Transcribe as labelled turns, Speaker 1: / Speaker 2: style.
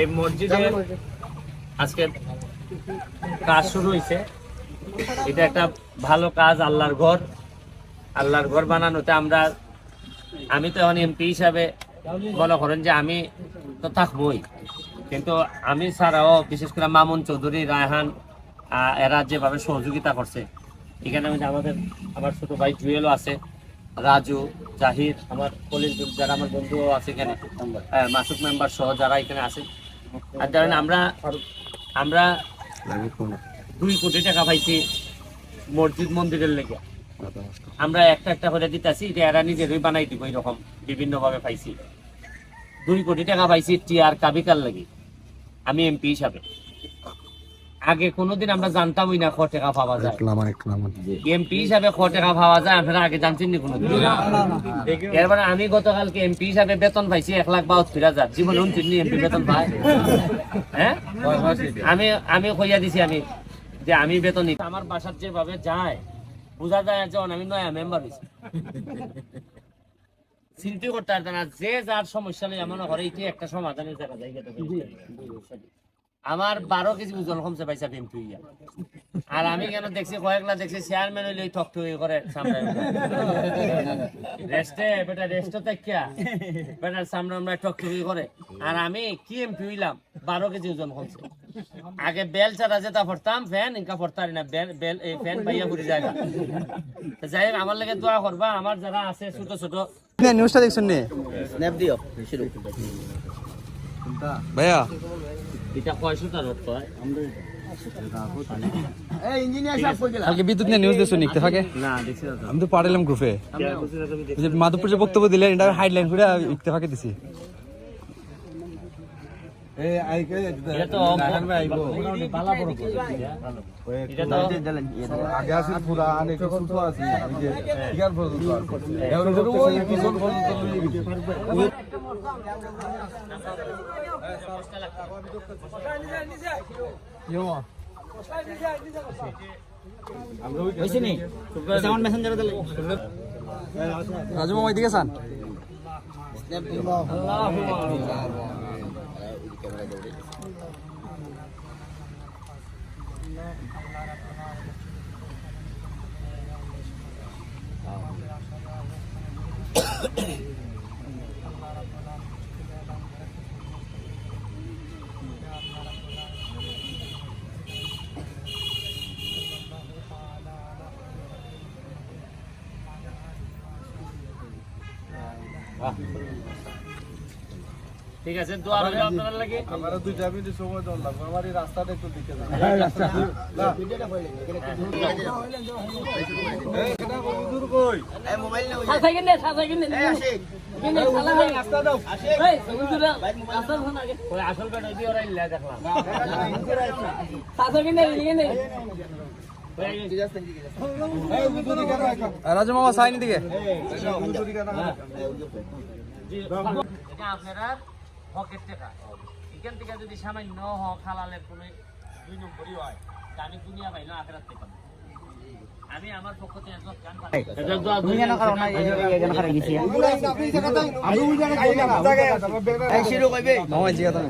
Speaker 1: এই মসজিদে আজকে কাজ শুরু হয়েছে। এটা একটা ভালো কাজ, আল্লাহর ঘর বানানোতে আমি তো এখন এমপি হিসাবে মনে করেন যে আমি তো থাকবোই, কিন্তু আমি ছাড়াও বিশেষ করে মামুন চৌধুরী, রায়হান এরা যেভাবে সহযোগিতা করছে, এখানে আমার ছোট ভাই জুয়েলও আছে, রাজু, জাহির, আমার কলিল, যারা আমার বন্ধুও আছে এখানে, মাসুক মেম্বার সহ যারা এখানে আছে। আর ধরেন আমরা 2 কোটি টাকা পাইছি মসজিদ মন্দিরের লেগে। আমরা একটা করে দিতেছি, এটা এরা নিজেরই বানাই দিব, এরকম বিভিন্ন ভাবে পাইছি। 2 কোটি টাকা পাইছি টিআর কাবিকার লাগে। আমি এমপি হিসাবে আগে কোনোদিন আমরা জানতামই না 1 টাকা পাওয়া যায়, এমপি হিসাবে 1 টাকা পাওয়া যায় আপনারা আগে জানছেন নি কোনোদিন? এরপরে আমি গতকালকে এমপি হিসাবে বেতন পাইছি 1,72,000। জীবনে উনতিন এমপি বেতন পাই? হ্যাঁ, আমি কইয়া দিছি যে আমি বেতন নিই। আমার বাসার যেভাবে যায় বোঝা যায় যে আমি নয়া মেম্বার হয়েছি। চিন্তা করতে পারতাম না যে যার সমস্যা নেই আমার ঘরে এটি একটা সমাধানের জায়গা যায়। আমার 12 কেজি ওজন কমছে পাইছা এমপি হইয়া। আর আমি কেন দেখছি কয়েকলা দেখছি চেয়ারম্যান হইলে ঠকঠক করে সামনে রেস্টে তাকিয়া বেটার সামনে আমরা ঠকঠকি করে। আর আমি কি এমপি হইলাম, 12 কেজি ওজন কমছে। আগে বেল ছাড়া যেটা পড়তাম, ফ্যান ইনকা পড়তারি না, বেল এই ফ্যান পাইয়া ঘুরে যায়। যাই হোক, আমার লাগে দোয়া করবা। আমার যারা আছে ছোট ছোট
Speaker 2: নিউজটা দেখছেন নি? স্ন্যাপ দিও ভাইয়া,
Speaker 1: এটা 65টা রোড কয়
Speaker 2: কালকে বিদ্যুৎ নিয়ে নিউজ দেখছো নিতে থাকে
Speaker 1: না, দেখছি না।
Speaker 2: আমি তো পাঠালাম গ্রুপে, মাধবপুর যে বক্তব্য দিলেন এটা হাইডলাইন করে ইত্তেফাকে দিছি।
Speaker 1: এটা তো বালা বড় এটা তো
Speaker 3: আগে আছে পুরা অনেক ছোট আছে ঠিকার পর্যন্ত এখন ওই পিছন পর্যন্ত
Speaker 2: রাজু মামা এদিকে চান।
Speaker 1: ঠিক আছে, দোয়া রইল আপনাদের লাগে।
Speaker 3: আমারা 2 মিনিট সময় দেন লাগবে, আমার এই রাস্তাটা একটু দিকে যান। এটা দূর কই এই মোবাইল না ওই সাথে কিনে এই আসে কিনে শালা ভাই রাস্তা দাও আসে এই হুজুরা আসল ফোন আগে ওই আসল বেটা দি ওরা ইল্লা দেখলাম সাথে কিনে
Speaker 2: রাজু মামা সাইনি দিকে
Speaker 1: আপনারা হকের টাকা এখান থেকে যদি সামান্য হক হালালের কোন 2 নম্বরই হয়, আমি দুনিয়া পাই না আখেরাত থেকে পাবো। আমি আমার পক্ষ থেকে
Speaker 2: মামা জিজ্ঞাসা